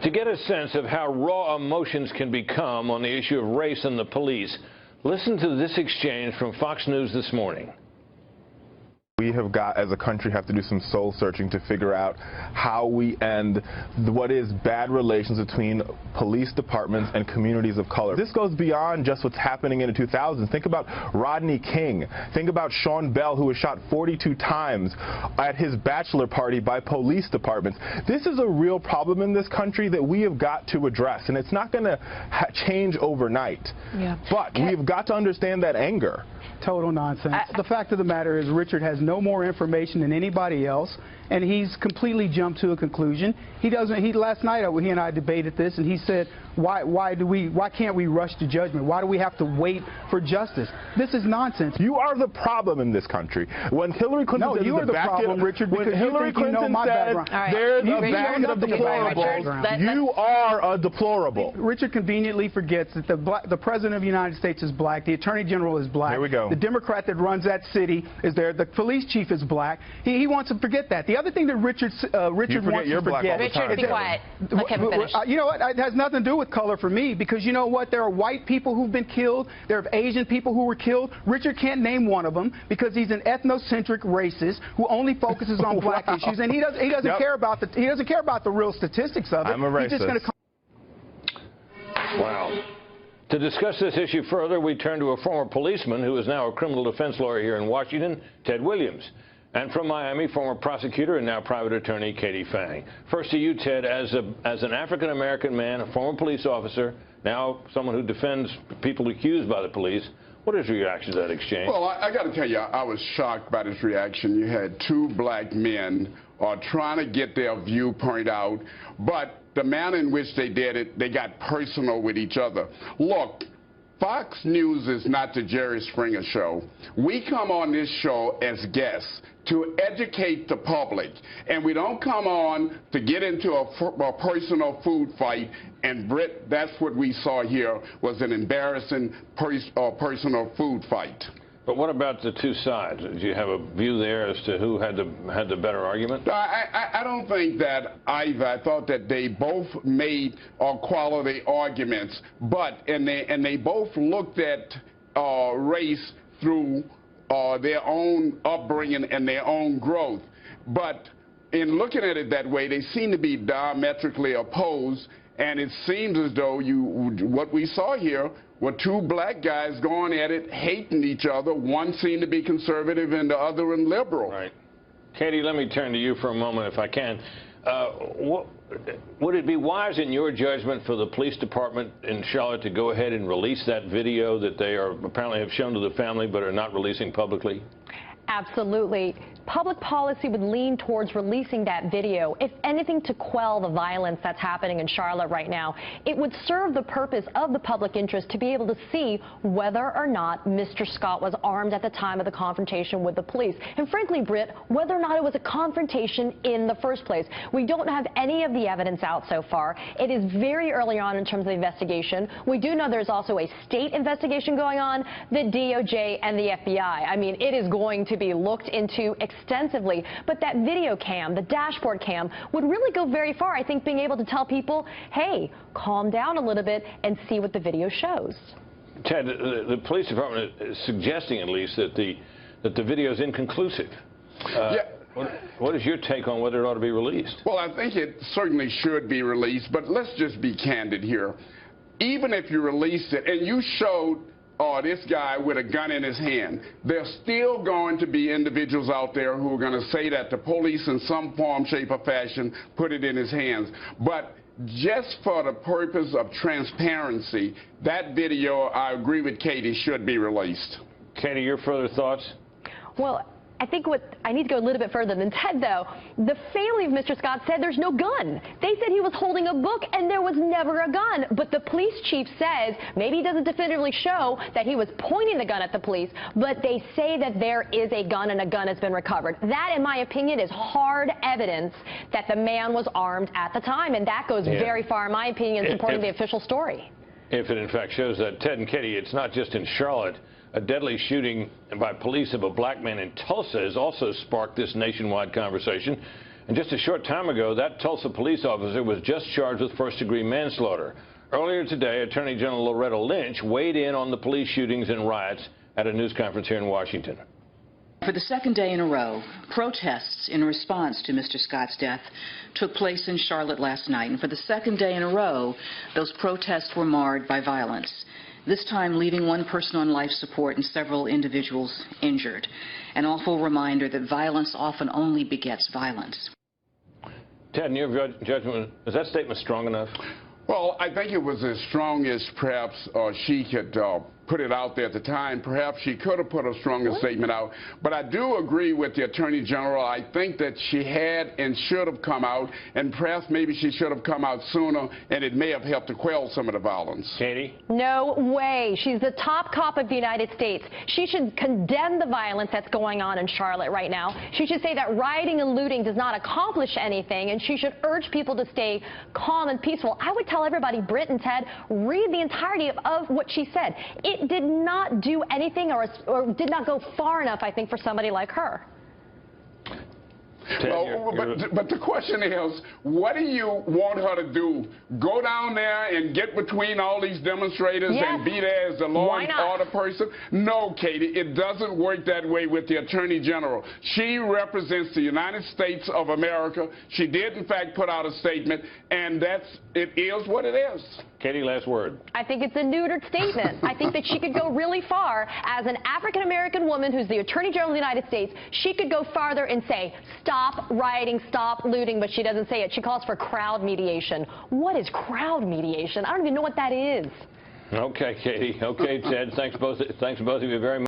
To get a sense of how raw emotions can become on the issue of race and the police, listen to this exchange from Fox News this morning. We have got, as a country, have to do some soul searching to figure out how we end what is bad relations between police departments and communities of color. This goes beyond just what's happening in the 2000s. Think about Rodney King. Think about Sean Bell, who was shot 42 times at his bachelor party by police departments. This is a real problem in this country that we have got to address, and it's not going to change overnight. Yeah. But we've got to understand that anger. Total nonsense. The fact of the matter is Richard has no more information than anybody else, and he's completely jumped to a conclusion. Last night he and I debated this, and he said, why can't we rush to judgment? Why do we have to wait for justice? This is nonsense. You are the problem in this country. When Hillary Clinton says you are the problem, Richard, because Hillary Clinton said there's a bag of deplorables, you are a deplorable. Richard conveniently forgets that the President of the United States is black, the Attorney General is black. Here we go. The Democrat that runs that city is there. The police chief is black. He wants to forget that. The other thing that Richard wants to forget. Richard, be quiet. Let Kevin finish. You know what? It has nothing to do with color for me, because you know what? There are white people who've been killed. There are Asian people who were killed. Richard can't name one of them because he's an ethnocentric racist who only focuses on black issues, and he doesn't care about the real statistics of it. I'm a racist. He's just going to. Wow. To discuss this issue further, we turn to a former policeman who is now a criminal defense lawyer here in Washington, Ted Williams. And from Miami, former prosecutor and now private attorney Katie Fang. First to you, Ted, as an African-American man, a former police officer, now someone who defends people accused by the police, what is your reaction to that exchange? Well, I got to tell you, I was shocked by this reaction. You had two black men trying to get their viewpoint out, but the manner in which they did it, they got personal with each other. Look, Fox News is not the Jerry Springer show. We come on this show as guests to educate the public, and we don't come on to get into a personal food fight. And Britt, that's what we saw here, was an embarrassing personal food fight. But what about the two sides? Do you have a view there as to who had the better argument? I don't think that either. I thought that they both made quality arguments, but they both looked at race through their own upbringing and their own growth. But in looking at it that way, they seem to be diametrically opposed, and it seems as though what we saw here were two black guys going at it, hating each other. One seemed to be conservative and the other one liberal. Right. Katie, let me turn to you for a moment, if I can. Would it be wise, in your judgment, for the police department in Charlotte to go ahead and release that video that they apparently have shown to the family but are not releasing publicly? Absolutely. Public policy would lean towards releasing that video, if anything, to quell the violence that's happening in Charlotte right now. It would serve the purpose of the public interest to be able to see whether or not Mr. Scott was armed at the time of the confrontation with the police. And frankly, Britt, whether or not it was a confrontation in the first place. We don't have any of the evidence out so far. It is very early on in terms of the investigation. We do know there's also a state investigation going on, the DOJ and the FBI. I mean, it is going to be looked into extensively, but that video cam, the dashboard cam, would really go very far. I think being able to tell people, hey, calm down a little bit and see what the video shows. Ted, the police department is suggesting at least that the video is inconclusive. What is your take on whether it ought to be released? Well, I think it certainly should be released, but let's just be candid here. Even if you released it and you showed this guy with a gun in his hand, there's still going to be individuals out there who are going to say that the police in some form, shape, or fashion put it in his hands. But just for the purpose of transparency, that video, I agree with Katie, should be released. Katie, your further thoughts? Well, I think I need to go a little bit further than Ted, though. The family of Mr. Scott said there's no gun. They said he was holding a book and there was never a gun. But the police chief says, maybe he doesn't definitively show that he was pointing the gun at the police, but they say that there is a gun and a gun has been recovered. That, in my opinion, is hard evidence that the man was armed at the time, and that goes very far, in my opinion, in supporting the official story. If it, in fact, shows that. Ted and Katie, it's not just in Charlotte. A deadly shooting by police of a black man in Tulsa has also sparked this nationwide conversation. And just a short time ago, that Tulsa police officer was just charged with first-degree manslaughter. Earlier today, Attorney General Loretta Lynch weighed in on the police shootings and riots at a news conference here in Washington. For the second day in a row, protests in response to Mr. Scott's death took place in Charlotte last night. And for the second day in a row, those protests were marred by violence, this time leaving one person on life support and several individuals injured. An awful reminder that violence often only begets violence. Ted, in your judgment, is that statement strong enough? Well, I think it was as strong as perhaps she could put it out there at the time. Perhaps she could have put a stronger statement out. But I do agree with the Attorney General. I think that she had and should have come out, and perhaps maybe she should have come out sooner, and it may have helped to quell some of the violence. Katie? No way. She's the top cop of the United States. She should condemn the violence that's going on in Charlotte right now. She should say that rioting and looting does not accomplish anything, and she should urge people to stay calm and peaceful. I would tell everybody, Britt and Ted, read the entirety of what she said. It did not do anything or did not go far enough, I think, for somebody like her. Well, but the question is, what do you want her to do? Go down there and get between all these demonstrators and be there as the law and order person? No, Katie, it doesn't work that way with the Attorney General. She represents the United States of America. She did, in fact, put out a statement, and it is what it is. Katie, last word. I think it's a neutered statement. I think that she could go really far. As an African-American woman who's the Attorney General of the United States, she could go farther and say, stop rioting, stop looting, but she doesn't say it. She calls for crowd mediation. What is crowd mediation? I don't even know what that is. Okay, Katie. Okay, Ted. Thanks both of you very much.